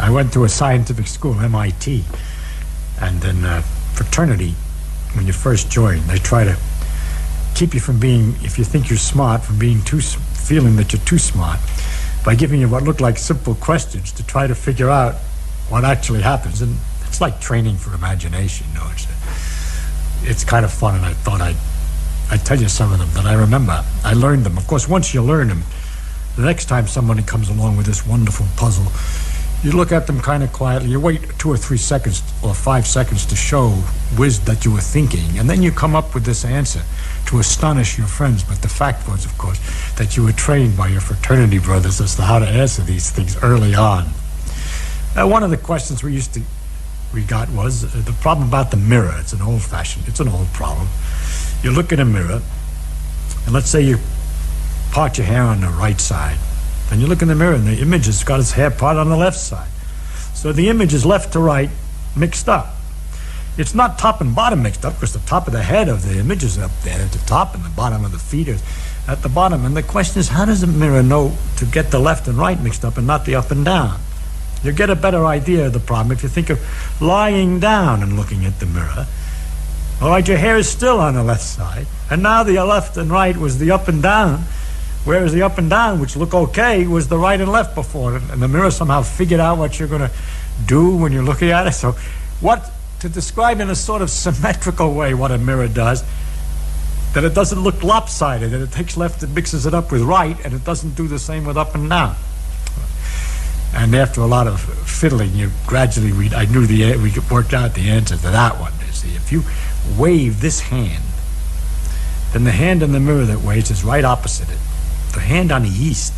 I went to a scientific school, MIT, and in fraternity, when you first join, they try to keep you from being, if you think you're smart, from being feeling that you're too smart, by giving you what look like simple questions to try to figure out what actually happens. And it's like training for imagination, you know. It's kind of fun, and I thought I'd tell you some of them that I remember. I learned them. Of course, once you learn them, the next time somebody comes along with this wonderful puzzle, you look at them kind of quietly, you wait 2 or 3 seconds or 5 seconds to show that you were thinking, and then you come up with this answer to astonish your friends. But the fact was, of course, that you were trained by your fraternity brothers as to how to answer these things early on. One of the questions we got was the problem about the mirror. It's an old problem. You look in a mirror, and let's say you part your hair on the right side. Then you look in the mirror, and the image has got its hair part on the left side. So the image is left to right mixed up. It's not top and bottom mixed up, because the top of the head of the image is up there at the top, and the bottom of the feet is at the bottom. And the question is, how does the mirror know to get the left and right mixed up and not the up and down? You'll get a better idea of the problem if you think of lying down and looking at the mirror. All right, your hair is still on the left side, and now the left and right was the up and down, whereas the up and down, which look okay, was the right and left before. And the mirror somehow figured out what you're going to do when you're looking at it. So to describe in a sort of symmetrical way what a mirror does, that it doesn't look lopsided, that it takes left and mixes it up with right, and it doesn't do the same with up and down. And after a lot of fiddling, you gradually, we worked out the answer to that one. You see, if you wave this hand, then the hand in the mirror that waves is right opposite it. The hand on the east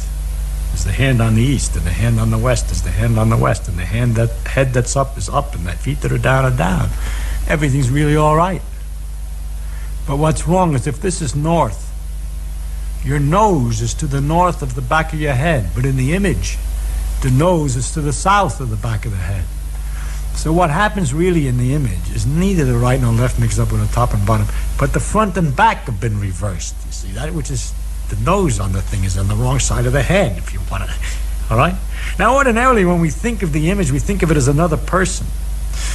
is the hand on the east, and the hand on the west is the hand on the west, and the head that's up is up, and the feet that are down. Everything's really all right. But what's wrong is if this is north, your nose is to the north of the back of your head, but in the image, the nose is to the south of the back of the head. So what happens really in the image is neither the right nor left mixed up with the top and bottom, but the front and back have been reversed. You see, that which is the nose on the thing is on the wrong side of the head, if you want to. All right? Now, ordinarily, when we think of the image, we think of it as another person.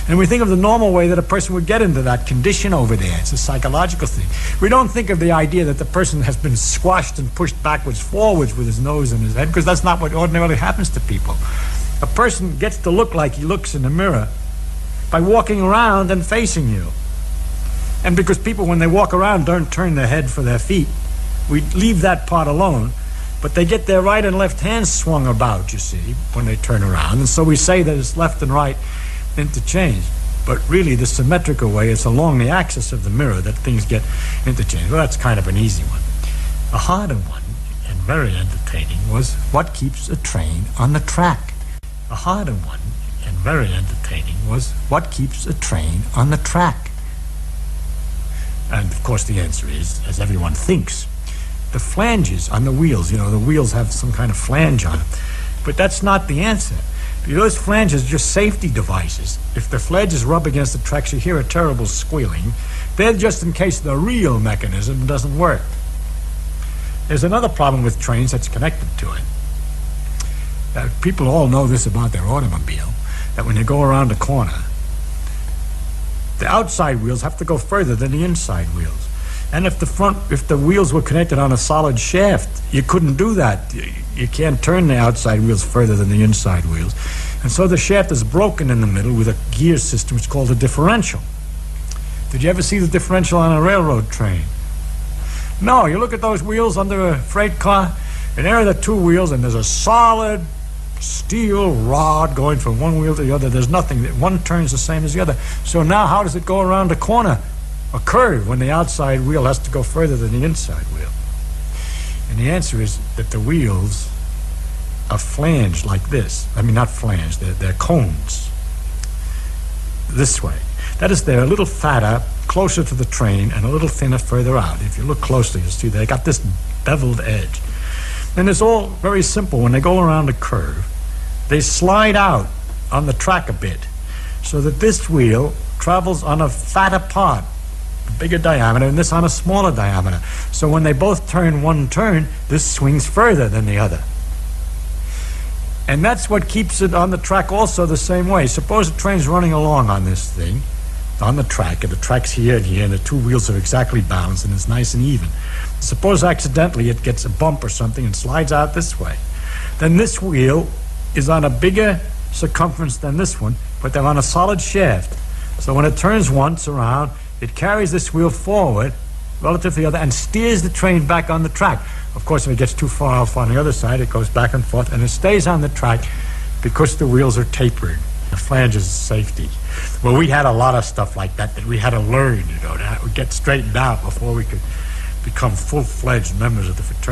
And we think of the normal way that a person would get into that condition over there. It's a psychological thing. We don't think of the idea that the person has been squashed and pushed backwards, forwards with his nose and his head, because that's not what ordinarily happens to people. A person gets to look like he looks in the mirror by walking around and facing you. And because people, when they walk around, don't turn their head for their feet, we leave that part alone, but they get their right and left hands swung about, you see, when they turn around. And so we say that it's left and right interchanged, but really the symmetrical way is along the axis of the mirror that things get interchanged. Well, that's kind of an easy one. A harder one, and very entertaining, was what keeps a train on the track. A harder one, and very entertaining, was what keeps a train on the track. And of course the answer is, as everyone thinks, the flanges on the wheels. You know, the wheels have some kind of flange on them, but that's not the answer. Those flanges are just safety devices. If the flanges rub against the tracks, you hear a terrible squealing. They're just in case the real mechanism doesn't work. There's another problem with trains that's connected to it. People all know this about their automobile, that when you go around a corner, the outside wheels have to go further than the inside wheels. And if the wheels were connected on a solid shaft, you couldn't do that. You can't turn the outside wheels further than the inside wheels. And so the shaft is broken in the middle with a gear system. It's called a differential. Did you ever see the differential on a railroad train? No, you look at those wheels under a freight car, and there are the two wheels, and there's a solid steel rod going from one wheel to the other. There's nothing. One turns the same as the other. So now how does it go around a corner, a curve, when the outside wheel has to go further than the inside wheel? And the answer is that the wheels are flanged like this. I mean, not flanged, they're cones. This way. That is, they're a little fatter, closer to the train, and a little thinner further out. If you look closely, you'll see they got this beveled edge. And it's all very simple. When they go around a curve, they slide out on the track a bit, so that this wheel travels on a fatter part, a bigger diameter, and this on a smaller diameter. So when they both turn one turn, this swings further than the other. And that's what keeps it on the track also the same way. Suppose the train's running along on this thing, on the track, and the track's here and here, and the two wheels are exactly balanced, and it's nice and even. Suppose accidentally it gets a bump or something and slides out this way. Then this wheel is on a bigger circumference than this one, but they're on a solid shaft. So when it turns once around, it carries this wheel forward relative to the other and steers the train back on the track. Of course, if it gets too far off on the other side, it goes back and forth, and it stays on the track because the wheels are tapered. The flange is safety. Well, we had a lot of stuff like that we had to learn, to get straightened out before we could become full-fledged members of the fraternity.